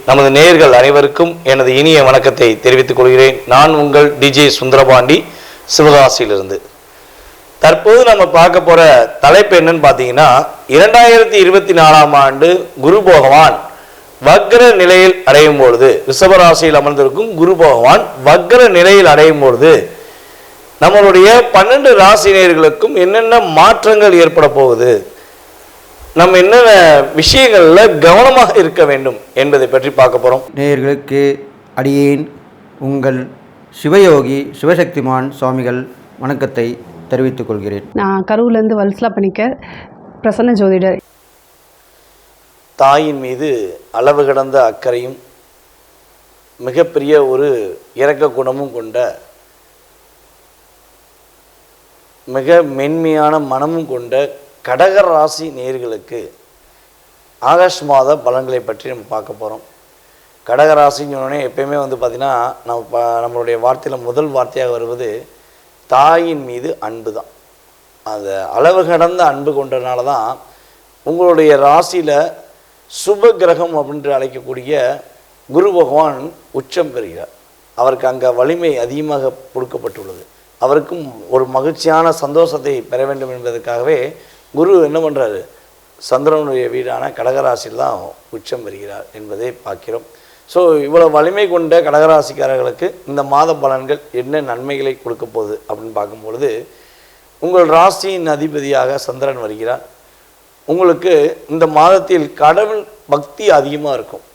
நமது நேயர்கள் அனைவருக்கும் எனது இனிய வணக்கத்தை தெரிவித்துக் கொள்கிறேன். நான் உங்கள் டிஜே சுந்தரபாண்டி, சிவகாசியிலிருந்து. தற்போது நம்ம பார்க்க போற தலைப்பு என்னன்னு பார்த்தீங்கன்னா, 2024ஆம் ஆண்டு குரு பகவான் வக்ர நிலையில் அடையும் பொழுது, ரிஷபராசியில் அமர்ந்திருக்கும் குரு பகவான் வக்ர நிலையில் அடையும் பொழுது நம்மளுடைய 12 ராசினியர்களுக்கும் என்னென்ன மாற்றங்கள் ஏற்பட போகுது, நம்ம என்னென்ன விஷயங்கள்ல கவனமாக இருக்க வேண்டும் என்பதை பற்றி பார்க்க போறோம். நேயர்களுக்கு அடியேன் உங்கள் சிவயோகி சிவசக்திமான் சுவாமிகள் வணக்கத்தை தெரிவித்துக் கொள்கிறேன். நான் கரூர்லேருந்து வல்சலா பணிக்கர், பிரசன்ன ஜோதிடர். தாயின் மீது அளவு கடந்த அக்கறையும் மிகப்பெரிய ஒரு இரக்க குணமும் கொண்ட, மிக மென்மையான மனமும் கொண்ட கடக ராசி நேயர்களுக்கு ஆகஸ்ட் மாத பலன்களை பற்றி நம்ம பார்க்க போகிறோம். கடகராசின்னு சொன்னோடனே எப்பயுமே பார்த்திங்கன்னா நம்மளுடைய வார்த்தையில் முதல் வார்த்தையாக வருவது தாயின் மீது அன்பு தான். அந்த அளவு கடந்த அன்பு கொண்டதுனால தான் உங்களுடைய ராசியில் சுப கிரகம் அப்படின்று அழைக்கக்கூடிய குரு பகவான் உச்சம் பெறுகிறார். அவருக்கு அங்கே வலிமை அதிகமாக கொடுக்கப்பட்டுள்ளது. அவருக்கும் ஒரு மகிழ்ச்சியான சந்தோஷத்தை பெற வேண்டும் என்பதற்காகவே குரு என்ன பண்ணுறாரு, சந்திரனுடைய வீடான கடகராசியில் தான் உச்சம் பெறுகிறார் என்பதை பார்க்கிறோம். ஸோ இவ்வளோ வலிமை கொண்ட கடகராசிக்காரர்களுக்கு இந்த மாத பலன்கள் என்ன நன்மைகளை கொடுக்க போகுது அப்படின்னு பார்க்கும்பொழுது, உங்கள் ராசியின் அதிபதியாக சந்திரன் வருகிறார். உங்களுக்கு இந்த மாதத்தில் கடவுள் பக்தி அதிகமாக இருக்கும்.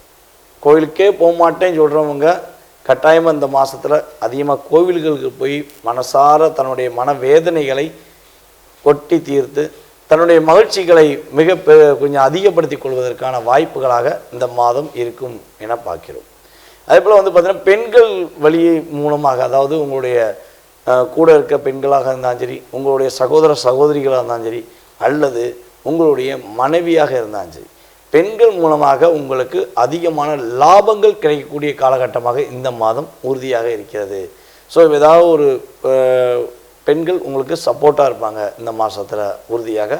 கோவிலுக்கே போக மாட்டேன்னு சொல்கிறவங்க கட்டாயமாக இந்த மாதத்தில் அதிகமாக கோவில்களுக்கு போய் மனசார தன்னுடைய மனவேதனைகளை கொட்டி தீர்த்து தன்னுடைய மகிழ்ச்சிகளை கொஞ்சம் அதிகப்படுத்தி கொள்வதற்கான வாய்ப்புகளாக இந்த மாதம் இருக்கும் என பார்க்கிறோம். அதே போல் பார்த்திங்கன்னா பெண்கள் வழி மூலமாக, அதாவது உங்களுடைய கூட இருக்க பெண்களாக இருந்தாலும் சரி, உங்களுடைய சகோதர சகோதரிகளாக இருந்தாலும் சரி, அல்லது உங்களுடைய மனைவியாக இருந்தாலும் சரி, பெண்கள் மூலமாக உங்களுக்கு அதிகமான லாபங்கள் கிடைக்கக்கூடிய காலகட்டமாக இந்த மாதம் உறுதியாக இருக்கிறது. ஸோ ஏதாவது ஒரு பெண்கள் உங்களுக்கு சப்போர்ட்டாக இருப்பாங்க இந்த மாதத்தில், உறுதியாக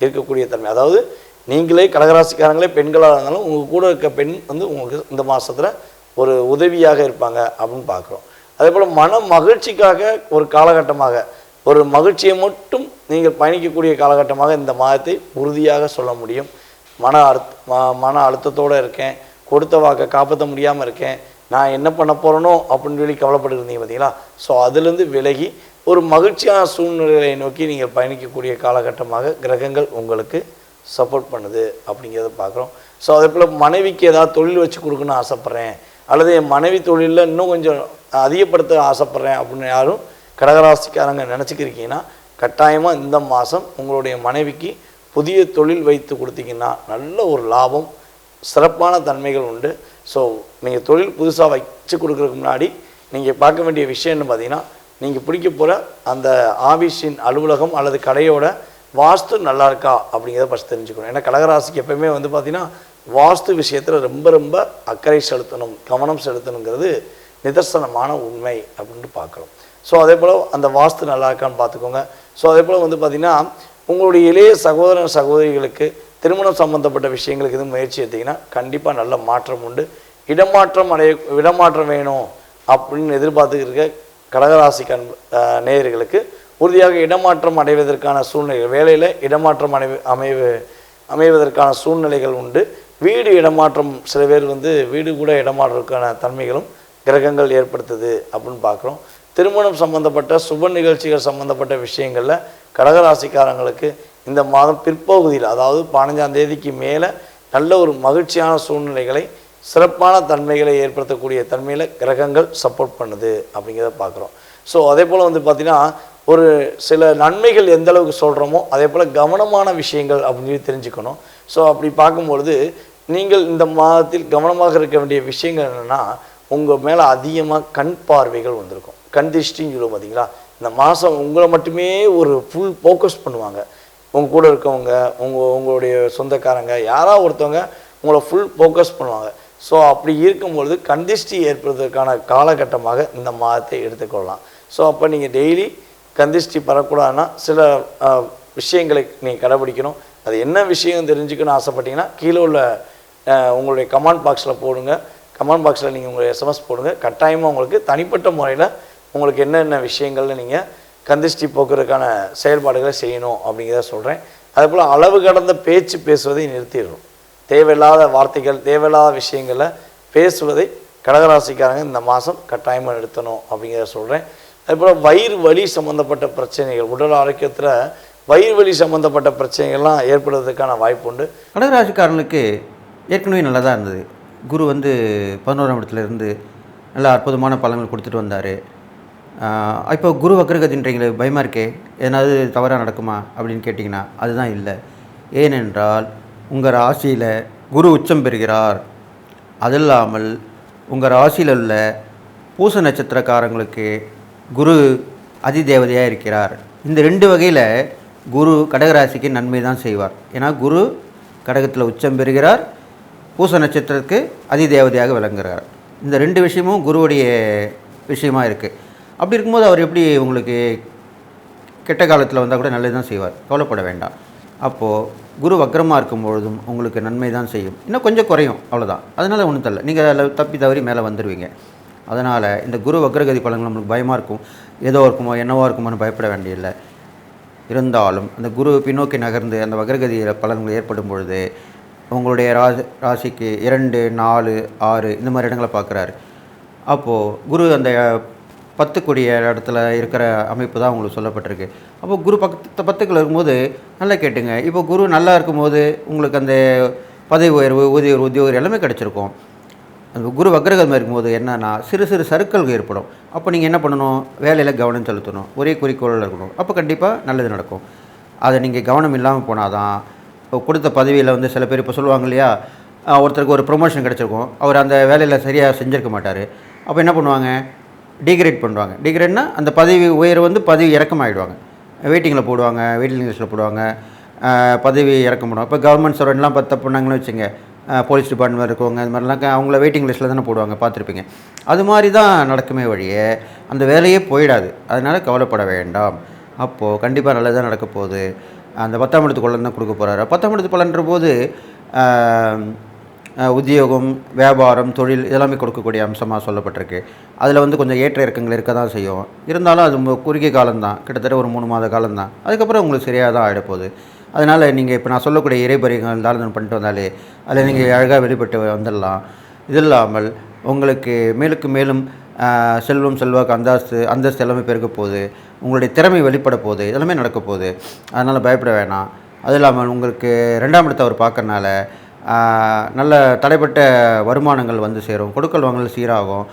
இருக்கக்கூடிய தன்மை. அதாவது நீங்களே கடகராசிக்காரங்களே பெண்களாக இருந்தாலும் உங்கள் கூட இருக்க பெண் உங்களுக்கு இந்த மாதத்தில் ஒரு உதவியாக இருப்பாங்க அப்படின்னு பார்க்குறோம். அதே போல் மன மகிழ்ச்சிக்காக ஒரு காலகட்டமாக, ஒரு மகிழ்ச்சியை மட்டும் நீங்கள் பயணிக்கக்கூடிய காலகட்டமாக இந்த மாதத்தை உறுதியாக சொல்ல முடியும். மன அழுத்தத்தோடு இருக்கேன், கொடுத்த வாக்கை காப்பாற்ற முடியாமல் இருக்கேன், நான் என்ன பண்ண போகிறேனோ அப்படின்னு சொல்லி கவலைப்பட்டுருந்தீங்க பார்த்தீங்களா. ஸோ அதுலேருந்து விலகி ஒரு மகிழ்ச்சியான சூழ்நிலையை நோக்கி நீங்கள் பயணிக்கக்கூடிய காலகட்டமாக கிரகங்கள் உங்களுக்கு சப்போர்ட் பண்ணுது அப்படிங்கிறத பார்க்குறோம். ஸோ அதே போல் மனைவிக்கு ஏதாவது தொழில் வச்சு கொடுக்கணும்னு ஆசைப்பட்றேன், அல்லது என் மனைவி தொழிலில் இன்னும் கொஞ்சம் அதிகப்படுத்த ஆசைப்பட்றேன் அப்படின்னு யாரும் கடகராசிக்காரங்க நினச்சிக்கிருக்கீங்கன்னா, கட்டாயமாக இந்த மாதம் உங்களுடைய மனைவிக்கு புதிய தொழில் வைத்து கொடுத்தீங்கன்னா நல்ல ஒரு லாபம், சிறப்பான தன்மைகள் உண்டு. ஸோ நீங்கள் தொழில் புதுசாக வச்சு கொடுக்குறதுக்கு முன்னாடி நீங்கள் பார்க்க வேண்டிய விஷயம் என்ன பார்த்தீங்கன்னா, நீங்கள் பிடிக்க போகிற அந்த ஆஃபீஸின் அலுவலகம் அல்லது கடையோட வாஸ்து நல்லா இருக்கா அப்படிங்கிறத ஃபஸ்ட் தெரிஞ்சுக்கணும். ஏன்னா கடகராசிக்கு எப்போயுமே பார்த்திங்கன்னா வாஸ்து விஷயத்தில் ரொம்ப ரொம்ப அக்கறை செலுத்தணும், கவனம் செலுத்தணுங்கிறது நிதர்சனமான உண்மை அப்படின்ட்டு பார்க்குறோம். ஸோ அதே போல் அந்த வாஸ்து நல்லா இருக்கான்னு பார்த்துக்கோங்க. ஸோ அதே போல் பார்த்திங்கன்னா உங்களுடைய இளைய சகோதர சகோதரிகளுக்கு திருமணம் சம்பந்தப்பட்ட விஷயங்களுக்கு எதுவும் முயற்சி எடுத்திங்கன்னா கண்டிப்பாக நல்ல மாற்றம் உண்டு. இடமாற்றம் வேணும் அப்படின்னு எதிர்பார்த்துக்கிட்டு இருக்க கடகராசிக்கு நேயர்களுக்கு உறுதியாக இடமாற்றம் அடைவதற்கான சூழ்நிலைகள், வேலையில் இடமாற்றம் அமைவதற்கான சூழ்நிலைகள் உண்டு. வீடு இடமாற்றம், சில பேர் வீடு கூட இடமாற்றத்துக்கான தன்மைகளும் கிரகங்கள் ஏற்படுத்துது அப்படின்னு பார்க்குறோம். திருமணம் சம்பந்தப்பட்ட சுப நிகழ்ச்சிகள் சம்பந்தப்பட்ட விஷயங்களில் கடகராசிக்காரங்களுக்கு இந்த மாதம் பிற்பகுதியில், அதாவது 15ஆம் தேதிக்கு மேலே நல்ல ஒரு மகிழ்ச்சியான சூழ்நிலைகளை, சிறப்பான தன்மைகளை ஏற்படுத்தக்கூடிய தன்மையில் கிரகங்கள் சப்போர்ட் பண்ணுது அப்படிங்கிறத பார்க்குறோம். ஸோ அதே போல் பார்த்திங்கன்னா ஒரு சில நன்மைகள் எந்த அளவுக்கு சொல்கிறோமோ அதே போல் கவனமான விஷயங்கள் அப்படின்னு சொல்லி தெரிஞ்சுக்கணும். ஸோ அப்படி பார்க்கும்பொழுது நீங்கள் இந்த மாதத்தில் கவனமாக இருக்க வேண்டிய விஷயங்கள் என்னென்னா, உங்கள் மேலே அதிகமாக கண் பார்வைகள் வந்திருக்கும். கண் திருஷ்டின்னு சொல்லுவோம் பார்த்தீங்களா. இந்த மாதம் உங்களை மட்டுமே ஒரு ஃபுல் ஃபோக்கஸ் பண்ணுவாங்க. உங்கள் கூட இருக்கவங்க, உங்களுடைய சொந்தக்காரங்க யாராவது ஒருத்தவங்க உங்களை ஃபுல் ஃபோக்கஸ் பண்ணுவாங்க. ஸோ அப்படி இருக்கும்பொழுது கந்திஷ்டி ஏற்படுவதற்கான காலகட்டமாக இந்த மாதத்தை எடுத்துக்கொள்ளலாம். ஸோ அப்போ நீங்கள் டெய்லி கந்திஷ்டி பரக்கூடாதுன்னா சில விஷயங்களை நீங்கள் கடைபிடிக்கணும். அது என்ன விஷயம் தெரிஞ்சுக்கணும்னு ஆசைப்பட்டீங்கன்னா கீழே உள்ள உங்களுடைய கமெண்ட் பாக்ஸில் போடுங்க. கமெண்ட் பாக்ஸில் நீங்கள் உங்களுடைய எஸ்எம்எஸ் போடுங்க. கட்டாயமாக உங்களுக்கு தனிப்பட்ட முறையில் உங்களுக்கு என்னென்ன விஷயங்கள்ல நீங்கள் கந்திஷ்டி போக்குறதுக்கான செயல்பாடுகளை செய்யணும் அப்படிங்கிறத சொல்கிறேன். அதேபோல் அளவு கடந்த பேச்சு பேசுவதை நிறுத்திடணும். தேவையில்லாத வார்த்தைகள், தேவையில்லாத விஷயங்களை பேசுவதை கடகராசிக்காரங்க இந்த மாதம் கட்டாயமாக நிறுத்தணும் அப்படிங்கிறத சொல்கிறேன். அதேபோல் வயிறு வலி சம்மந்தப்பட்ட பிரச்சனைகள், உடல் ஆரோக்கியத்தில் வயிறு வலி சம்மந்தப்பட்ட பிரச்சனைகள்லாம் ஏற்படுவதற்கான வாய்ப்பு உண்டு. கடகராசிக்காரனுக்கு ஏற்கனவே நல்லா தான் இருந்தது. குரு வந்து 11ஆம் இடத்துலேருந்து நல்லா அற்புதமான பலன்கள் கொடுத்துட்டு வந்தார். இப்போ குரு வக்ரகதின்றீங்களே, பயமாக இருக்கே, ஏதாவது தவறாக நடக்குமா அப்படின்னு கேட்டிங்கன்னா அதுதான் இல்லை. ஏனென்றால் உங்கள் ராசியில் குரு உச்சம் பெறுகிறார். அது இல்லாமல் உங்கள் ராசியில் உள்ள பூச நட்சத்திரக்காரங்களுக்கு குரு அதிதேவதையாக இருக்கிறார். இந்த 2 வகையில் குரு கடகராசிக்கு நன்மை தான் செய்வார். ஏன்னா குரு கடகத்தில் உச்சம் பெறுகிறார், பூச நட்சத்திரத்துக்கு அதிதேவதையாக விளங்குகிறார். இந்த 2 விஷயமும் குருவுடைய விஷயமா இருக்குது. அப்படி இருக்கும்போது அவர் எப்படி உங்களுக்கு கெட்ட காலத்தில் வந்தால் கூட நல்லது தான் செய்வார், கவலைப்பட வேண்டாம். அப்போது குரு வக்ரமாக இருக்கும்பொழுதும் உங்களுக்கு நன்மை தான் செய்யும். இன்னும் கொஞ்சம் குறையும், அவ்வளோதான். அதனால் ஒன்றும் தரல, நீங்கள் அதில் தப்பி தவறி மேலே வந்துடுவீங்க. அதனால் இந்த குரு வக்ரகதி பலன்கள் நம்மளுக்கு பயமாக இருக்கும், ஏதோ இருக்குமோ என்னவோ இருக்குமோன்னு பயப்பட வேண்டியதில்லை. இருந்தாலும் அந்த குரு பின்னோக்கி நகர்ந்து அந்த வக்ரகதி பலன்கள் ஏற்படும் பொழுது உங்களுடைய ராசிக்கு 2, 4, 6 இந்த மாதிரி இடங்களை பார்க்குறாரு. அப்போது குரு அந்த 10 கூடிய இடத்துல இருக்கிற அமைப்பு தான் உங்களுக்கு சொல்லப்பட்டிருக்கு. அப்போது குரு 10க்குள்ள இருக்கும்போது நல்லா கேட்டுங்க. இப்போ குரு நல்லா இருக்கும்போது உங்களுக்கு அந்த பதவி உயர்வு, உத்தியோகம் எல்லாமே கிடச்சிருக்கும். அந்த குரு வக்ரகதமாக இருக்கும்போது என்னன்னா சிறு சிறு சறுக்கல்கள் ஏற்படும். அப்போ நீங்கள் என்ன பண்ணணும், வேலையில் கவனம் செலுத்தணும், ஒரே குறிக்கோளில் இருக்கணும். அப்போ கண்டிப்பாக நல்லது நடக்கும். அதை நீங்கள் கவனம் இல்லாமல் போனால் தான் இப்போ கொடுத்த பதவியில் வந்து சில பேர் இப்போ சொல்லுவாங்க இல்லையா, ஒருத்தருக்கு ஒரு ப்ரொமோஷன் கிடச்சிருக்கும், அவர் அந்த வேலையில் சரியாக செஞ்சிருக்க மாட்டார். அப்போ என்ன பண்ணுவாங்க, டிகிரேட் பண்ணுவாங்க. டிகிரேட்னா அந்த பதவி உயர் வந்து பதவி இறக்கமாகிடுவாங்க, வெயிட்டிங்கில் போடுவாங்க, வெயிட்டிங் லிஸ்ட்டில் போடுவாங்க, பதவி இறக்கம் பண்ணுவாங்க. இப்போ கவர்மெண்ட் சர்வெண்ட்லாம் தப்பு பண்ணாங்கன்னு வச்சுங்க, போலீஸ் டிபார்ட்மெண்ட் இருக்கவங்க இது மாதிரிலாம் அவங்கள வெயிட்டிங் லிஸ்ட்டில் தானே போடுவாங்க, பார்த்துருப்பீங்க. அது மாதிரி தான் நடக்குமே வழியே அந்த வேலையே போயிடாது. அதனால் கவலைப்பட வேண்டாம். அப்போது கண்டிப்பாக நல்லதாக நடக்க போகுது. அந்த 10ஆம் இடத்து பலன் தான் கொடுக்க போகிறாரு. 10ஆம் இடத்து பலன்ற போது உத்தியோகம், வியாபாரம், தொழில் இதெல்லாமே கொடுக்கக்கூடிய அம்சமாக சொல்லப்பட்டிருக்கு. அதில் வந்து கொஞ்சம் ஏற்ற இறக்கங்கள் இருக்க தான் செய்யும். இருந்தாலும் அது குறுகிய காலம்தான், கிட்டத்தட்ட ஒரு 3 மாத காலம்தான். அதுக்கப்புறம் உங்களுக்கு சரியாக தான் ஆகிடப்போகுது. அதனால் நீங்கள் இப்போ நான் சொல்லக்கூடிய இறைபறிகள் தாரணம் பண்ணிட்டு வந்தாலே அதில் நீங்கள் அழகாக வெளிப்பட்டு வந்துடலாம். இது இல்லாமல் உங்களுக்கு மேலுக்கு மேலும் செல்வம், செல்வாக்கு, அந்தஸ்து எல்லாமே பெருக்க போகுது. உங்களுடைய திறமை வெளிப்பட போகுது, இதெல்லாமே நடக்க போகுது. அதனால் பயப்பட வேணாம். அது இல்லாமல் உங்களுக்கு 2ஆம் இடத்தை அவர் பார்க்கறனால நல்ல தடைப்பட்ட வருமானங்கள் வந்து சேரும், கொடுக்கல் வாங்கல் சீராகும்.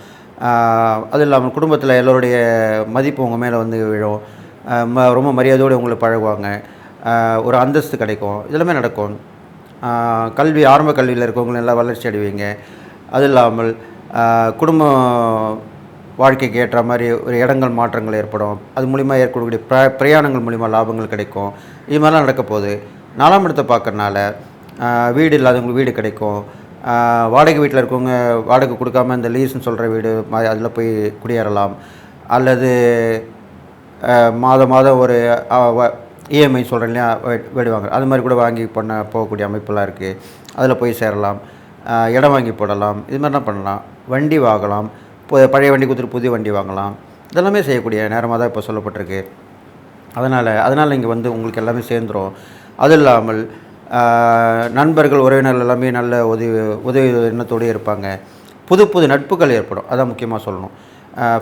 அது இல்லாமல் குடும்பத்தில் எல்லோருடைய மதிப்பு உங்கள் மேலே வந்து விழும், ரொம்ப மரியாதையோடு உங்களை பழகுவாங்க, ஒரு அந்தஸ்து கிடைக்கும், இதெல்லாமே நடக்கும். கல்வி, ஆரம்ப கல்வியில் இருக்கவங்களும் நல்லா வளர்ச்சி அடைவீங்க. அது இல்லாமல் குடும்ப வாழ்க்கைக்கு ஏற்ற மாதிரி ஒரு இடங்கள் மாற்றங்கள் ஏற்படும். அது மூலிமா ஏற்படக்கூடிய பிரயாணங்கள் மூலிமா லாபங்கள் கிடைக்கும். இது மாதிரிலாம் நடக்க போகுது. 4ஆம் இடத்தை பார்க்கறனால வீடு இல்லாதவங்களுக்கு வீடு கிடைக்கும். வாடகை வீட்டில் இருக்கவங்க வாடகை கொடுக்காம இந்த லீஸ்ன்னு சொல்கிற வீடு அதில் போய் குடியேறலாம். அல்லது மாதம் ஒரு இஎம்ஐ சொல்கிறேன் இல்லையா, வீடு வாங்க, அது மாதிரி கூட வாங்கி போகக்கூடிய அமைப்பெல்லாம் இருக்குது. அதில் போய் சேரலாம். இடம் வாங்கி போடலாம், இது மாதிரிலாம் பண்ணலாம். வண்டி வாங்கலாம், பழைய வண்டி கொடுத்துட்டு புதிய வண்டி வாங்கலாம். இதெல்லாமே செய்யக்கூடிய நேரமாக தான் இப்போ சொல்லப்பட்டிருக்கு. அதனால் இங்கே வந்து உங்களுக்கு எல்லாமே சேர்ந்துடும். அது இல்லாமல் நண்பர்கள், உறவினர்கள் எல்லாமே நல்ல உதவி எண்ணத்தோடு இருப்பாங்க. புது நட்புகள் ஏற்படும், அதான் முக்கியமாக சொல்லணும்.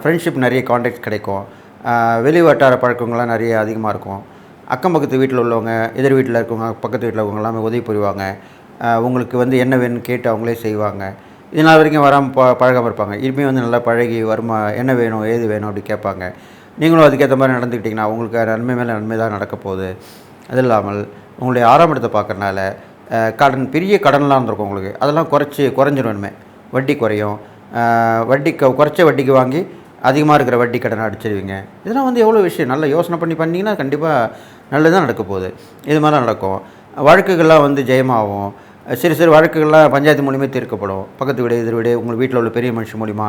ஃப்ரெண்ட்ஷிப், நிறைய கான்டாக்ட் கிடைக்கும். வெளி வட்டார பழக்கங்கள்லாம் நிறைய அதிகமாக இருக்கும். அக்கம் பக்கத்து வீட்டில் உள்ளவங்க, எதிர் வீட்டில் இருக்கவங்க, பக்கத்து வீட்டில் இருக்கவங்க எல்லாமே உதவி புரிவாங்க. உங்களுக்கு வந்து என்ன வேணும்னு கேட்டு அவங்களே செய்வாங்க. இதனால் வரைக்கும் வராமல் பழகாமல் இருப்பாங்க. இனிமேல் வந்து நல்லா பழகி என்ன வேணும், ஏது வேணும் அப்படி கேட்பாங்க. நீங்களும் அதுக்கேற்ற மாதிரி நடந்துக்கிட்டிங்கன்னா உங்களுக்கு நன்மை மேலே நன்மை தான் நடக்க போகுது. அது இல்லாமல் உங்களுடைய 6ஆம் இடத்தை பார்க்கறனால பெரிய கடன்லாம் இருந்திருக்கும் உங்களுக்கு, அதெல்லாம் குறைஞ்சிருமே, வட்டி குறையும். குறைச்ச வட்டிக்கு வாங்கி அதிகமாக இருக்கிற வட்டி கடனை அடிச்சிடுவீங்க. இதெல்லாம் வந்து எவ்வளோ விஷயம், நல்லா யோசனை பண்ணிங்கன்னா கண்டிப்பாக நல்லது தான் நடக்க போகுது. இது மாதிரிலாம் நடக்கும். வழக்குகள்லாம் வந்து ஜெயமாகும். சிறு வழக்குகள்லாம் பஞ்சாயத்து மூலியமாக தீர்க்கப்படும். பக்கத்து வீடு, எதிர் வீடு, உங்கள் வீட்டில் உள்ள பெரிய மனுஷன் மூலிமா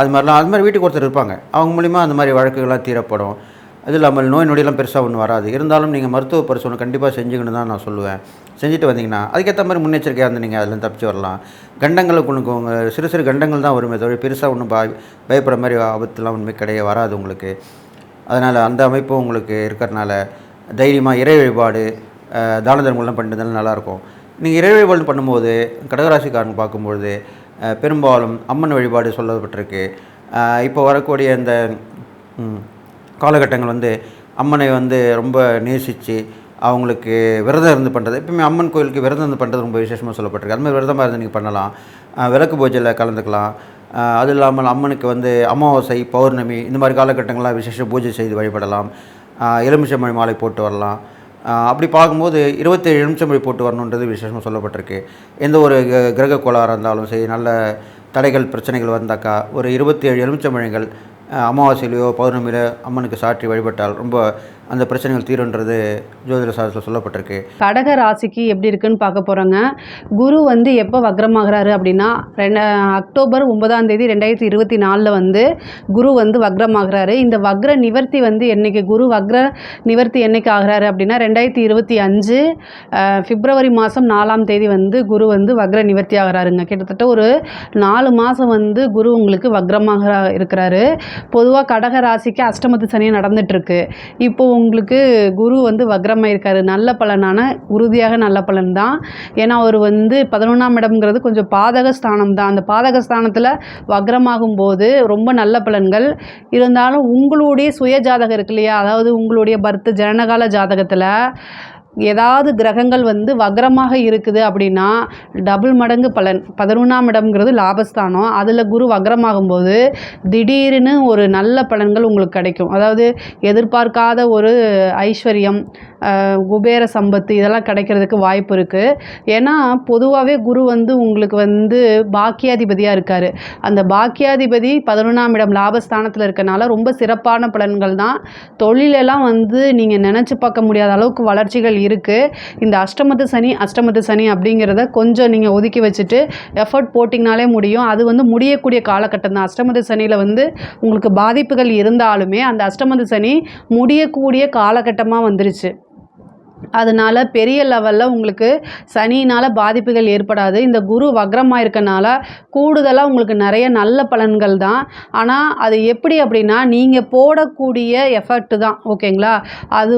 அது மாதிரி வீட்டுக்கு ஒருத்தர் இருப்பாங்க, அவங்க மூலிமா அந்த மாதிரி வழக்குகள்லாம் தீரப்படும். அது இல்லாமல் நோய் நொடியெல்லாம் பெருசாக ஒன்றும் வராது. இருந்தாலும் நீங்கள் மருத்துவ பரிசோதனை கண்டிப்பாக செஞ்சுக்கணும் தான் நான் சொல்லுவேன். செஞ்சுட்டு வந்தீங்கன்னா அதுக்கேற்ற மாதிரி முன்னெச்சரிக்கையாக இருந்து நீங்கள் அதில் தப்பிச்சு வரலாம். கண்டங்களுக்கு உனக்கு சிறு சிறு கண்டங்கள் தான் வருமே தவிர பெருசாக ஒன்றும் பயப்படுற மாதிரி ஆபத்துலாம் ஒன்றுமே வராது உங்களுக்கு. அதனால் அந்த அமைப்பும் உங்களுக்கு இருக்கிறதுனால தைரியமாக இறை வழிபாடு தான தர்மங்கள்லாம் பண்ணிட்டு நல்லாயிருக்கும். நீங்கள் இறை வழிபாடு பண்ணும்போது கடகராசிக்காரங்க பார்க்கும்பொழுது பெரும்பாலும் அம்மன் வழிபாடு சொல்லப்பட்டிருக்கு. இப்போ வரக்கூடிய இந்த காலகட்டங்கள் அம்மனை ரொம்ப நேசித்து அவங்களுக்கு விரதம் இருந்து பண்ணுறது. எப்பவுமே அம்மன் கோயிலுக்கு விரதம் இருந்து பண்ணுறது ரொம்ப விசேஷமாக சொல்லப்பட்டிருக்கு. அதுமாதிரி விரதமாக இருந்து நீங்கள் பண்ணலாம். விளக்கு பூஜையில் கலந்துக்கலாம். அது இல்லாமல் அம்மனுக்கு அமாவாசை, பௌர்ணமி இந்த மாதிரி காலகட்டங்கள்லாம் விசேஷ பூஜை செய்து வழிபடலாம். எலுமிச்சம்பழி மாலை போட்டு வரலாம். அப்படி பார்க்கும்போது 27 எலுமிச்சம்பழி போட்டு வரணுன்றது விசேஷமாக சொல்லப்பட்டிருக்கு. எந்த ஒரு கிரக கோளாறாக இருந்தாலும் சரி, நல்ல தடைகள் பிரச்சனைகள் வந்தாக்கா ஒரு 27 எலுமிச்சம்பழங்கள் அமாவாசையிலையோ பௌர்ணமியிலோ அம்மனுக்கு சாற்றி வழிபட்டால் ரொம்ப அந்த பிரச்சனைகள் தீருன்றது ஜோதிட சாஸ்திரத்தில் சொல்லப்பட்டிருக்கு. கடக ராசிக்கு எப்படி இருக்குன்னு பார்க்க போகிறோங்க. குரு எப்போ வக்ரமாகிறாரு அப்படின்னா அக்டோபர் 9ஆம் தேதி 2024 குரு வக்ரமாகிறாரு. இந்த வக்ர நிவர்த்தி என்னைக்கு குரு வக்ர நிவர்த்தி என்னைக்கு ஆகிறாரு அப்படின்னா 2025 பிப்ரவரி மாதம் 4ஆம் தேதி குரு வக்ர நிவர்த்தி ஆகிறாருங்க. கிட்டத்தட்ட ஒரு 4 மாதம் குரு உங்களுக்கு வக்ரமாக இருக்கிறாரு. பொதுவாக கடக ராசிக்கு அஷ்டமத்து சனியாக நடந்துட்டுருக்கு. இப்போது உங்களுக்கு குரு வக்ரமாக இருக்காரு. நல்ல பலனான உறுதியாக நல்ல பலன் தான். ஏன்னா அவர் 11ஆம் இடம்ங்கிறது கொஞ்சம் பாதக ஸ்தானம் தான். அந்த பாதக ஸ்தானத்தில் வக்ரமாகும் போது ரொம்ப நல்ல பலன்கள் இருந்தாலும் உங்களுடைய சுய ஜாதகம் இருக்கு இல்லையா, அதாவது உங்களுடைய பர்த் ஜனனகால ஜாதகத்தில் ஏதாவது கிரகங்கள் வக்ரமாக இருக்குது அப்படின்னா டபுள் மடங்கு பலன். 11ஆம் இடம்ங்கிறது லாபஸ்தானம். அதில் குரு வக்ரமாகும்போது திடீர்னு ஒரு நல்ல பலன்கள் உங்களுக்கு கிடைக்கும். அதாவது எதிர்பார்க்காத ஒரு ஐஸ்வர்யம், குபேர சம்பத்து இதெல்லாம் கிடைக்கிறதுக்கு வாய்ப்பு இருக்குது. ஏன்னா பொதுவாகவே குரு உங்களுக்கு பாக்கியாதிபதியாக இருக்கார். அந்த பாக்கியாதிபதி 11ஆம் இடம் லாபஸ்தானத்தில் இருக்கனால ரொம்ப சிறப்பான பலன்கள் தான். தொழிலெல்லாம் நீங்கள் நினச்சி பார்க்க முடியாத அளவுக்கு வளர்ச்சிகள் இருக்குது. இந்த அஷ்டமத்து சனி அப்படிங்கிறத கொஞ்சம் நீங்கள் ஒதுக்கி வச்சுட்டு எஃபர்ட் போட்டிங்கனாலே முடியும். அது முடியக்கூடிய காலகட்டம் தான். அஷ்டமத்து சனியில் உங்களுக்கு பாதிப்புகள் இருந்தாலுமே அந்த அஷ்டமத்து சனி முடியக்கூடிய காலகட்டமாக வந்துருச்சு. அதனால் பெரிய லெவலில் உங்களுக்கு சனியினால் பாதிப்புகள் ஏற்படாது. இந்த குரு வக்ரமாக இருக்கனால கூடுதலாக உங்களுக்கு நிறைய நல்ல பலன்கள் தான். ஆனால் அது எப்படி அப்படின்னா நீங்கள் போடக்கூடிய எஃபர்ட்டு தான். ஓகேங்களா? அது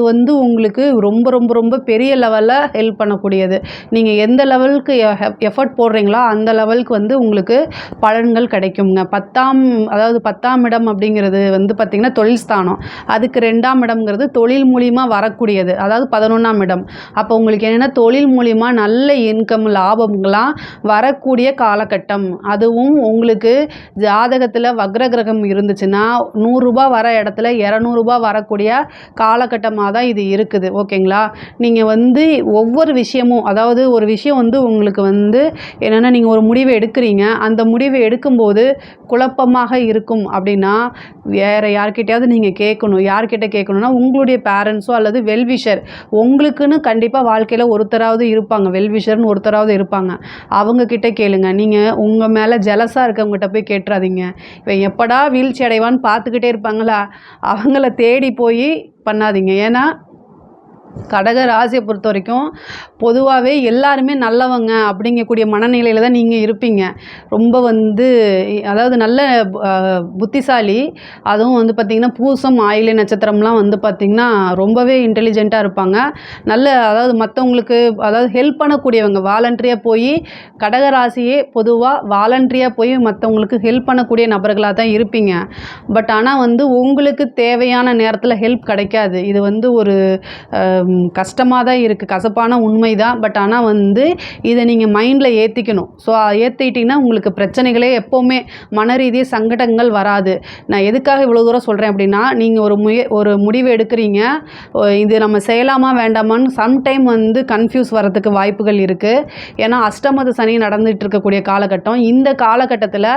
உங்களுக்கு ரொம்ப ரொம்ப ரொம்ப பெரிய லெவலில் ஹெல்ப் பண்ணக்கூடியது. நீங்கள் எந்த லெவலுக்கு எஃபர்ட் போடுறீங்களோ அந்த லெவலுக்கு உங்களுக்கு பலன்கள் கிடைக்குங்க. 10ஆம் இடம் அப்படிங்கிறது பார்த்திங்கன்னா தொழில் ஸ்தானம். அதுக்கு 2ஆம் இடம்ங்கிறது தொழில் மூலிமா வரக்கூடியது, அதாவது 11ஆம் இடம். அப்போ உங்களுக்கு என்னென்னா தொழில் மூலிமா நல்ல இன்கம் லாபங்கள்லாம் வரக்கூடிய காலகட்டம். அதுவும் உங்களுக்கு ஜாதகத்தில் வக்ர கிரகம் இருந்துச்சுன்னா 100 ரூபாய் வர இடத்துல 200 ரூபாய் வரக்கூடிய காலகட்டமாக தான் இது இருக்குது. ஓகேங்களா? நீங்கள் ஒவ்வொரு விஷயமும், அதாவது ஒரு விஷயம் உங்களுக்கு என்னென்னா நீங்கள் ஒரு முடிவை எடுக்கிறீங்க. அந்த முடிவை எடுக்கும்போது குழப்பமாக இருக்கும் அப்படின்னா வேறு யார்கிட்டையாவது நீங்கள் கேட்கணும். யார்கிட்ட கேட்கணுன்னா உங்களுடைய பேரண்ட்ஸோ அல்லது வெல்விஷர், உங்களுக்குன்னு கண்டிப்பாக வாழ்க்கையில் ஒருத்தராவது இருப்பாங்க, வெல்விஷர்னு ஒருத்தராவது இருப்பாங்க. அவங்கக்கிட்ட கேளுங்க. நீங்கள் உங்கள் மேலே ஜெலஸாக இருக்கவங்ககிட்ட போய் கேட்டுறாதீங்க. இவன் எப்படா வீழ்ச்சி அடைவான்னு பார்த்துக்கிட்டே இருப்பாங்களா, அவங்கள தேடி போய் பண்ணாதீங்க. ஏன்னா கடக ராசியை பொறுத்த வரைக்கும் பொதுவாகவே எல்லாருமே நல்லவங்க அப்படிங்கக்கூடிய மனநிலையில் தான் நீங்கள் இருப்பீங்க. ரொம்ப அதாவது நல்ல புத்திசாலி. அதுவும் பார்த்திங்கன்னா பூசம் ஆயிலை நட்சத்திரம்லாம் பார்த்திங்கன்னா ரொம்பவே இன்டெலிஜென்ட்டாக இருப்பாங்க. அதாவது மற்றவங்களுக்கு அதாவது ஹெல்ப் பண்ணக்கூடியவங்க. வாலண்டரியாக போய் கடக ராசியே பொதுவாக வாலண்டரியாக போய் மற்றவங்களுக்கு ஹெல்ப் பண்ணக்கூடிய நபர்களாக தான் இருப்பீங்க. பட் ஆனால் உங்களுக்கு தேவையான நேரத்தில் ஹெல்ப் கிடைக்காது. இது ஒரு கஷ்டமாக தான் இருக்குது, கசப்பான உண்மை தான். பட் ஆனால் இதை நீங்கள் மைண்டில் ஏற்றிக்கணும். ஸோ ஏற்றிட்டிங்கன்னா உங்களுக்கு பிரச்சனைகளே எப்போவுமே மன ரீதியாக சங்கடங்கள் வராது. நான் எதுக்காக இவ்வளோ தூரம் சொல்கிறேன் அப்படின்னா, நீங்கள் ஒரு முடிவு எடுக்கிறீங்க, இது நம்ம செய்யலாமா வேண்டாமான்னு சம்டைம் கன்ஃபியூஸ் வரதுக்கு வாய்ப்புகள் இருக்குது. ஏன்னா அஷ்டமத்து சனி நடந்துகிட்டு இருக்கக்கூடிய காலகட்டம். இந்த காலகட்டத்தில்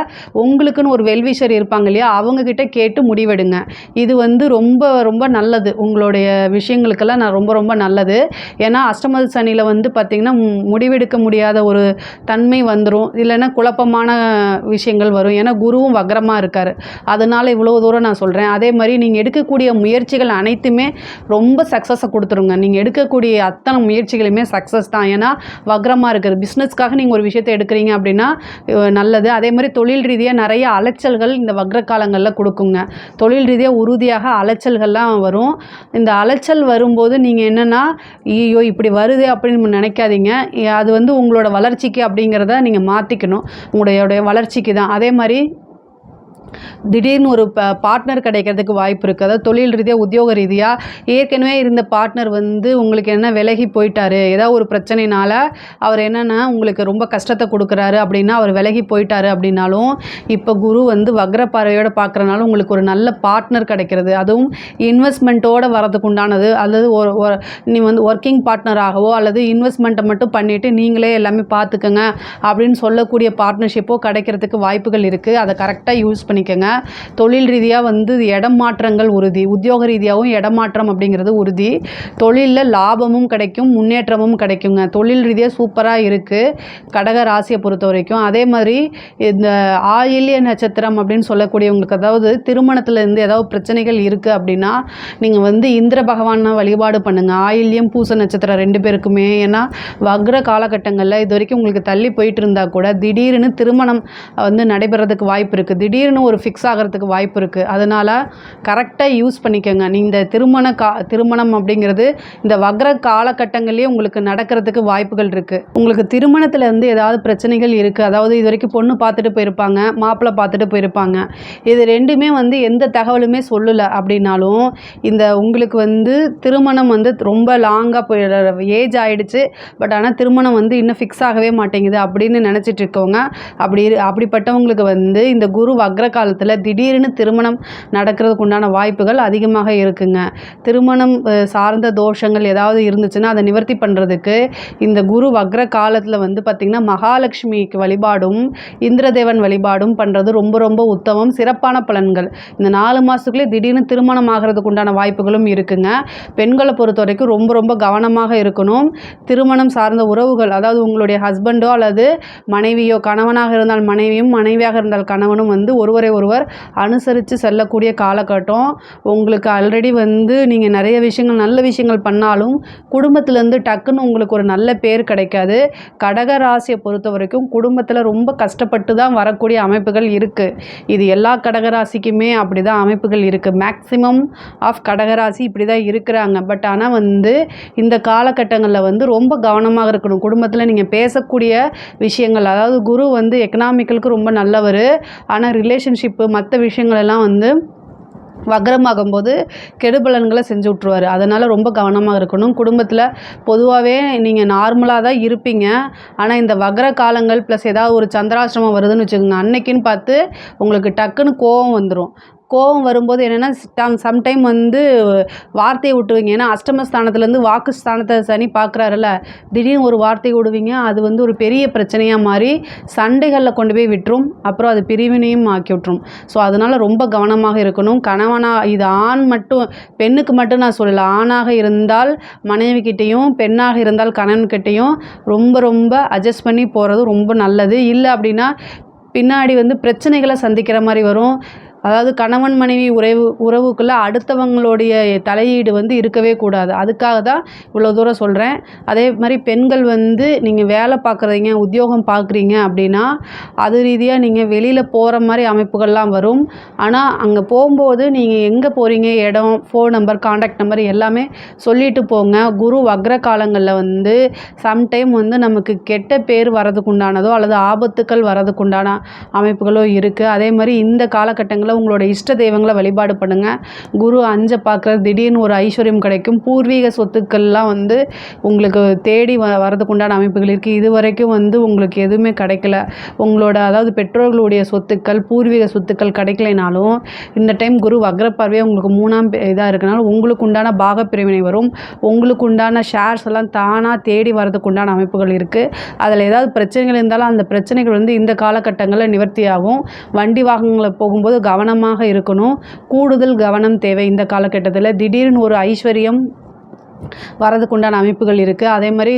உங்களுக்குன்னு ஒரு வெல்விஷர் இருப்பாங்க இல்லையா, அவங்கக்கிட்ட கேட்டு முடிவெடுங்க. இது ரொம்ப ரொம்ப நல்லது. உங்களுடைய விஷயங்களுக்கெல்லாம் நான் ரொம்ப ரொம்ப நல்லது. ஏன்னா அஷ்டம சனியில் வந்து பார்த்திங்கன்னா முடிவெடுக்க முடியாத ஒரு தன்மை வந்துடும், இல்லைன்னா குழப்பமான விஷயங்கள் வரும். ஏன்னா குருவும் வக்ரமாக இருக்கார். அதனால் இவ்வளோ தூரம் நான் சொல்கிறேன். அதே மாதிரி நீங்கள் எடுக்கக்கூடிய முயற்சிகள் அனைத்துமே ரொம்ப சக்ஸஸை கொடுத்துருங்க. நீங்கள் எடுக்கக்கூடிய அத்தனை முயற்சிகளுமே சக்ஸஸ் தான். ஏன்னா வக்ரமாக இருக்குது. பிஸ்னஸ்க்காக நீங்கள் ஒரு விஷயத்தை எடுக்கிறீங்க அப்படின்னா நல்லது. அதே மாதிரி தொழில் ரீதியாக நிறைய அலைச்சல்கள் இந்த வக்ர காலங்களில் கொடுக்குங்க. தொழில் ரீதியாக உறுதியாக அலைச்சல்கள்லாம் வரும். இந்த அலைச்சல் வரும்போது நீங்கள் என்னென்னா ஐயோ இப்படி வருது அப்படின்னு நினைக்காதீங்க. அது வந்து உங்களோட வளர்ச்சிக்கு அப்படிங்கிறத நீங்கள் மாற்றிக்கணும். உங்களுடைய வளர்ச்சிக்கு தான். அதே மாதிரி திடீர்னு ஒரு பார்ட்னர் கிடைக்கிறதுக்கு வாய்ப்பு இருக்குது. அதாவது தொழில் ரீதியாக உத்தியோக ரீதியாக ஏற்கனவே இருந்த பார்ட்னர் வந்து உங்களுக்கு என்ன விலகி போயிட்டாரு, ஏதாவது ஒரு பிரச்சனைனால அவர் என்னென்னா உங்களுக்கு ரொம்ப கஷ்டத்தை கொடுக்குறாரு அப்படின்னா அவர் விலகி போயிட்டாரு அப்படின்னாலும் இப்போ குரு வந்து வக்ர பார்வையோடு பார்க்குறனால உங்களுக்கு ஒரு நல்ல பார்ட்னர் கிடைக்கிறது. அதுவும் இன்வெஸ்ட்மெண்ட்டோடு வரதுக்கு உண்டானது. அல்லது நீ வந்து ஒர்க்கிங் பார்ட்னராகவோ அல்லது இன்வெஸ்ட்மெண்ட்டை மட்டும் பண்ணிவிட்டு நீங்களே எல்லாமே பார்த்துக்கங்க அப்படின்னு சொல்லக்கூடிய பார்ட்னர்ஷிப்போ கிடைக்கிறதுக்கு வாய்ப்புகள் இருக்குது. அதை கரெக்டாக யூஸ் பண்ணிக்கங்க. தொழில் ரீதியாக வந்து இடம் மாற்றங்கள் உறுதி. உத்தியோக ரீதியாகவும் இடமாற்றம் அப்படிங்கிறது உறுதி. தொழிலில் லாபமும் கிடைக்கும், முன்னேற்றமும் கிடைக்குங்க. தொழில் ரீதியாக சூப்பராக இருக்குது கடக ராசியை பொறுத்த வரைக்கும். அதே மாதிரி இந்த ஆயில்ய நட்சத்திரம் அப்படின்னு சொல்லக்கூடியவங்களுக்கு, அதாவது திருமணத்திலேருந்து ஏதாவது பிரச்சனைகள் இருக்குது அப்படின்னா நீங்கள் வந்து இந்திர பகவானை வழிபாடு பண்ணுங்கள். ஆயில்யம் பூச நட்சத்திரம் 2 பேருக்குமே. ஏன்னா வக்ர காலகட்டங்களில் இது வரைக்கும் உங்களுக்கு தள்ளி போயிட்டு இருந்தால் கூட திடீர்னு திருமணம் வந்து நடைபெறதுக்கு வாய்ப்பு இருக்குது. திடீர்னு ஒரு ஃபிக்ஸ் ஆகிறதுக்கு வாய்ப்பு இருக்குது. அதனால் கரெக்டாக யூஸ் பண்ணிக்கோங்க. இந்த திருமணம் அப்படிங்கிறது இந்த வக்ர காலகட்டங்கள்லேயே உங்களுக்கு நடக்கிறதுக்கு வாய்ப்புகள் இருக்குது. உங்களுக்கு திருமணத்தில் வந்து ஏதாவது பிரச்சனைகள் இருக்குது, அதாவது இது வரைக்கும் பொண்ணு பார்த்துட்டு போயிருப்பாங்க, மாப்பிள்ளை பார்த்துட்டு போயிருப்பாங்க, இது ரெண்டுமே வந்து எந்த தகவலுமே சொல்லலை அப்படின்னாலும் இந்த உங்களுக்கு வந்து திருமணம் வந்து ரொம்ப லாங்காக போய் ஏஜ் ஆகிடுச்சு, பட் ஆனால் திருமணம் வந்து இன்னும் ஃபிக்ஸ் ஆகவே மாட்டேங்குது அப்படின்னு நினச்சிட்டு இருக்கவங்க, அப்படிப்பட்டவங்களுக்கு வந்து இந்த குரு வக்ர காலத்தில் திடீர்னு திருமணம் நடக்கிறதுக்கு உண்டான வாய்ப்புகள் அதிகமாக இருக்குங்க. திருமணம் சார்ந்த தோஷங்கள் ஏதாவது இருந்துச்சுன்னா அதை நிவர்த்தி பண்ணுறதுக்கு இந்த குரு வக்ர காலத்தில் வந்து பார்த்திங்கன்னா மகாலட்சுமிக்கு வழிபாடும் இந்திரதேவன் வழிபாடும் பண்ணுறது ரொம்ப ரொம்ப உத்தமம், சிறப்பான பலன்கள். இந்த 4 மாதத்துக்குள்ளே திடீர்னு திருமணம் ஆகிறதுக்கு உண்டான வாய்ப்புகளும் இருக்குங்க. பெண்களை பொறுத்த வரைக்கும் ரொம்ப ரொம்ப கவனமாக இருக்கணும். திருமணம் சார்ந்த உறவுகள், அதாவது உங்களுடைய ஹஸ்பண்டோ அல்லது மனைவியோ, கணவனாக இருந்தால் மனைவியும் மனைவியாக இருந்தால் கணவனும் வந்து ஒருவரை ஒருவர் அனுசரித்து செல்லக்கூடிய காலகட்டம். உங்களுக்கு ஆல்ரெடி வந்து நீங்கள் நிறைய விஷயங்கள் நல்ல விஷயங்கள் பண்ணாலும் குடும்பத்திலேருந்து டக்குன்னு உங்களுக்கு ஒரு நல்ல பேர் கிடைக்காது. கடக ராசியை பொறுத்த வரைக்கும் குடும்பத்தில் ரொம்ப கஷ்டப்பட்டு தான் வரக்கூடிய அமைப்புகள் இருக்குது. இது எல்லா கடகராசிக்குமே அப்படி தான் அமைப்புகள் இருக்குது. மேக்ஸிமம் ஆஃப் கடகராசி இப்படி தான் இருக்கிறாங்க. பட் ஆனால் வந்து இந்த காலகட்டங்களில் வந்து ரொம்ப கவனமாக இருக்கணும். குடும்பத்தில் நீங்கள் பேசக்கூடிய விஷயங்கள், அதாவது குரு வந்து எக்கனாமிக்கலுக்கு ரொம்ப நல்லவர், ஆனால் ரிலேஷன்ஷிப்பு மற்ற விஷயங்களெல்லாம் வந்து வக்ரமாகும்போது கெடுபலன்களை செஞ்சு விட்ருவார். அதனால் ரொம்ப கவனமாக இருக்கணும். குடும்பத்தில் பொதுவாகவே நீங்கள் நார்மலாக தான் இருப்பீங்க, ஆனால் இந்த வக்ர காலங்கள் ப்ளஸ் ஏதாவது ஒரு சந்திராசிரமம் வருதுன்னு வச்சுக்கோங்க, அன்னைக்குன்னு பார்த்து உங்களுக்கு டக்குன்னு கோபம் வந்துடும். கோபம் வரும்போது என்னென்னா சம்டைம் வந்து வார்த்தையை விட்டுருவீங்க. ஏன்னா அஷ்டமஸ்தானத்துலேருந்து வாக்கு ஸ்தானத்தை சனி பார்க்குறாருல்ல, திடீர்னு ஒரு வார்த்தையை விடுவீங்க, அது வந்து ஒரு பெரிய பிரச்சனையாக மாறி சண்டைகளில் கொண்டு போய் விட்டுரும், அப்புறம் அது பிரிவினையும் ஆக்கி விட்டுரும். ஸோ அதனால் ரொம்ப கவனமாக இருக்கணும். இது ஆண் மட்டும், பெண்ணுக்கு மட்டும் நான் சொல்லலை, ஆணாக இருந்தால் மனைவிக்கிட்டேயும் பெண்ணாக இருந்தால் கணவன்கிட்டையும் ரொம்ப ரொம்ப அட்ஜஸ்ட் பண்ணி போகிறது ரொம்ப நல்லது. இல்லை அப்படின்னா பின்னாடி வந்து பிரச்சனைகளை சந்திக்கிற மாதிரி வரும். அதாவது கணவன் மனைவி உறவுக்குள்ளே அடுத்தவங்களுடைய தலையீடு வந்து இருக்கவே கூடாது. அதுக்காக தான் இவ்வளோ தூரம் சொல்கிறேன். அதே மாதிரி பெண்கள் வந்து நீங்கள் வேலை பார்க்குறீங்க, உத்தியோகம் பார்க்குறீங்க அப்படின்னா அது ரீதியாக நீங்கள் வெளியில் போகிற மாதிரி அமைப்புகள்லாம் வரும். ஆனால் அங்கே போகும்போது நீங்கள் எங்கே போகிறீங்க, இடம், ஃபோன் நம்பர், காண்டாக்ட் நம்பர் எல்லாமே சொல்லிட்டு போங்க. குரு வக்ர காலங்களில் வந்து சம்டைம் வந்து நமக்கு கெட்ட பேர் வரதுக்கு உண்டானதோ அல்லது ஆபத்துக்கள் வரதுக்கு உண்டான அமைப்புகளோ இருக்குது. அதே மாதிரி இந்த காலகட்டங்களில் உங்களோட இஷ்ட தெய்வங்களை வழிபாடு பண்ணுங்கள். குரு அஞ்ச பார்க்குறது திடீர்னு ஒரு ஐஸ்வர்யம் கிடைக்கும். பூர்வீக சொத்துக்கள்லாம் வந்து உங்களுக்கு தேடி வரதுக்கு உண்டான அமைப்புகள் இருக்குது. இது வரைக்கும் வந்து உங்களுக்கு எதுவுமே கிடைக்கல, உங்களோட அதாவது பெற்றோர்களுடைய சொத்துக்கள், பூர்வீக சொத்துக்கள் கிடைக்கலைனாலும் இந்த டைம் குரு வக்ர பார்வையாக உங்களுக்கு 3ஆம் இதாக இருக்கனால உங்களுக்கு உண்டான பாகப்பிரிவினை வரும். உங்களுக்கு உண்டான ஷேர்ஸ் எல்லாம் தானாக தேடி வரதுக்கு உண்டான அமைப்புகள் இருக்குது. அதில் ஏதாவது பிரச்சனைகள் இருந்தாலும் அந்த பிரச்சனைகள் வந்து இந்த காலகட்டங்களில் நிவர்த்தி ஆகும். வண்டி வாகனங்களை போகும்போது கவனமாக இருக்கணும். கூடுதல் கவனம் தேவை இந்த காலகட்டத்தில். திடீர்னு ஒரு ஐஸ்வர்யம் வரதுக்கு உண்டான அமைப்புகள் இருக்குது. அதே மாதிரி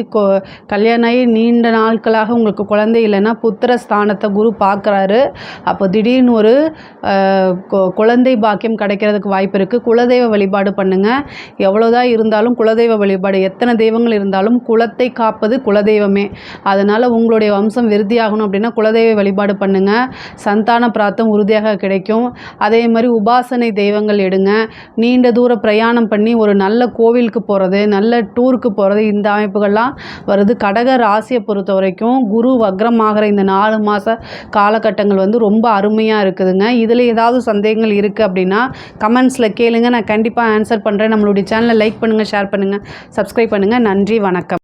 கல்யாணம் ஆகி நீண்ட நாட்களாக உங்களுக்கு குழந்தை இல்லைன்னா புத்திர ஸ்தானத்தை குரு பார்க்குறாரு. அப்போ திடீர்னு ஒரு குழந்தை பாக்கியம் கிடைக்கிறதுக்கு வாய்ப்பு இருக்குது. குலதெய்வ வழிபாடு பண்ணுங்கள். எவ்வளோதான் இருந்தாலும் குலதெய்வ வழிபாடு, எத்தனை தெய்வங்கள் இருந்தாலும் குலத்தை காப்பது குலதெய்வமே. அதனால் உங்களுடைய வம்சம் விருத்தியாகணும் அப்படின்னா குலதெய்வ வழிபாடு பண்ணுங்கள். சந்தான பிராப்தம் உறுதியாக கிடைக்கும். அதே மாதிரி உபாசனை தெய்வங்கள் எடுங்க. நீண்ட தூர பிரயாணம் பண்ணி ஒரு நல்ல கோவிலுக்கு போகிறது, நல்ல டூருக்கு போகிறது, இந்த அமைப்புகள்லாம் வருது. கடக ராசியை பொறுத்த வரைக்கும் குரு வக்ரமாகிற இந்த 4 மாத காலகட்டங்கள் வந்து ரொம்ப அருமையாக இருக்குதுங்க. இதில் ஏதாவது சந்தேகங்கள் இருக்குது அப்படின்னா கமெண்ட்ஸில் கேளுங்க, நான் கண்டிப்பாக ஆன்சர் பண்ணுறேன். நம்மளுடைய சேனலை லைக் பண்ணுங்கள், ஷேர் பண்ணுங்கள், சப்ஸ்கிரைப் பண்ணுங்கள். நன்றி, வணக்கம்.